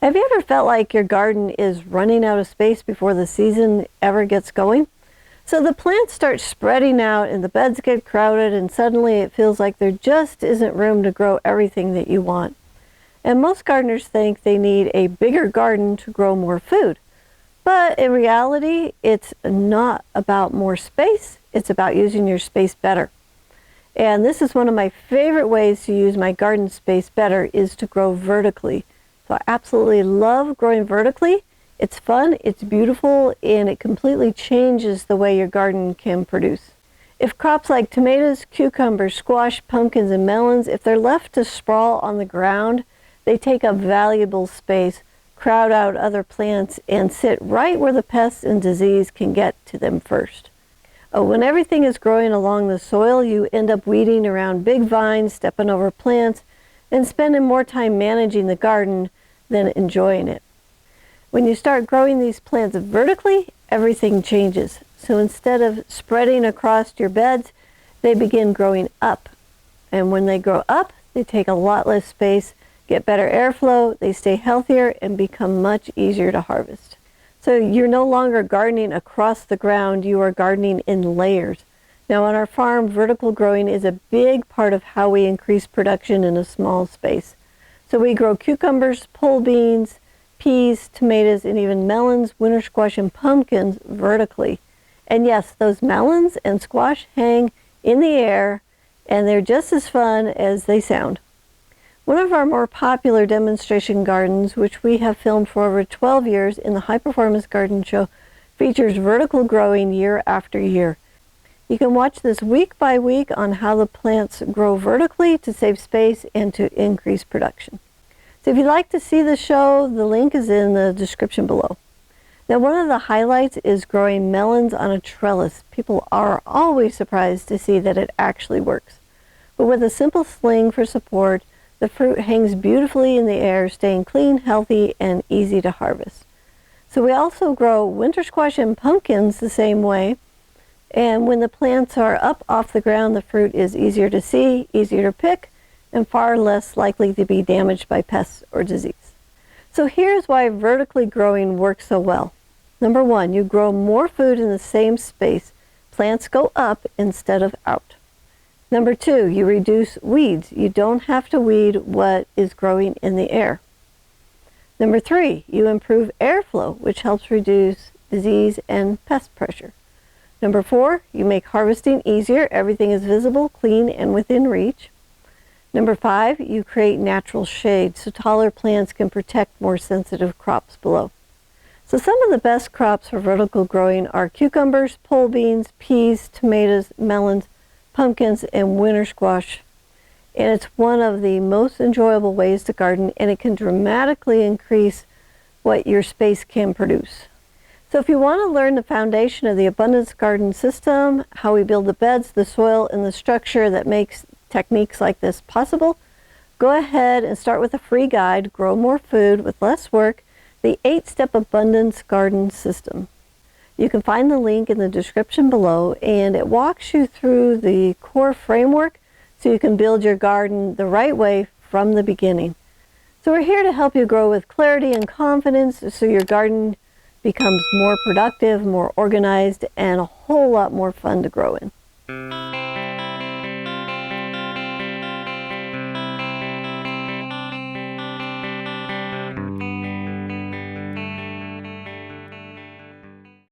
Have you ever felt like your garden is running out of space before the season ever gets going? So the plants start spreading out and the beds get crowded, and suddenly it feels like there just isn't room to grow everything that you want. And most gardeners think they need a bigger garden to grow more food. But in reality, it's not about more space, it's about using your space better. And this is one of my favorite ways to use my garden space better, is to grow vertically. So I absolutely love growing vertically. It's fun, it's beautiful, and it completely changes the way your garden can produce. If crops like tomatoes, cucumbers, squash, pumpkins, and melons, if they're left to sprawl on the ground, they take up valuable space, crowd out other plants, and sit right where the pests and disease can get to them first. When everything is growing along the soil, you end up weeding around big vines, stepping over plants, and spending more time managing the garden than enjoying it. When you start growing these plants vertically, everything changes. So instead of spreading across your beds, they begin growing up. And when they grow up, they take a lot less space, get better airflow, they stay healthier, and become much easier to harvest. So you're no longer gardening across the ground, you are gardening in layers. Now on our farm, vertical growing is a big part of how we increase production in a small space. So we grow cucumbers, pole beans, peas, tomatoes, and even melons, winter squash, and pumpkins vertically. And yes, those melons and squash hang in the air, and they're just as fun as they sound. One of our more popular demonstration gardens, which we have filmed for over 12 years in the High Performance Garden Show, features vertical growing year after year. You can watch this week by week on how the plants grow vertically to save space and to increase production. So if you'd like to see the show, the link is in the description below. Now, one of the highlights is growing melons on a trellis. People are always surprised to see that it actually works. But with a simple sling for support, the fruit hangs beautifully in the air, staying clean, healthy, and easy to harvest. So we also grow winter squash and pumpkins the same way. And when the plants are up off the ground, the fruit is easier to see, easier to pick, and far less likely to be damaged by pests or disease. So here's why vertically growing works so well. Number one, you grow more food in the same space. Plants go up instead of out. Number two, you reduce weeds. You don't have to weed what is growing in the air. Number three, you improve airflow, which helps reduce disease and pest pressure. Number four, you make harvesting easier. Everything is visible, clean, and within reach. Number five, you create natural shade so taller plants can protect more sensitive crops below. So some of the best crops for vertical growing are cucumbers, pole beans, peas, tomatoes, melons, pumpkins, and winter squash. And it's one of the most enjoyable ways to garden, and it can dramatically increase what your space can produce. So if you want to learn the foundation of the abundance garden system, how we build the beds, the soil, and the structure that makes techniques like this possible, go ahead and start with a free guide, Grow More Food with Less Work, the 8-Step Abundance Garden System. You can find the link in the description below, and it walks you through the core framework so you can build your garden the right way from the beginning. So we're here to help you grow with clarity and confidence so your garden becomes more productive, more organized, and a whole lot more fun to grow in.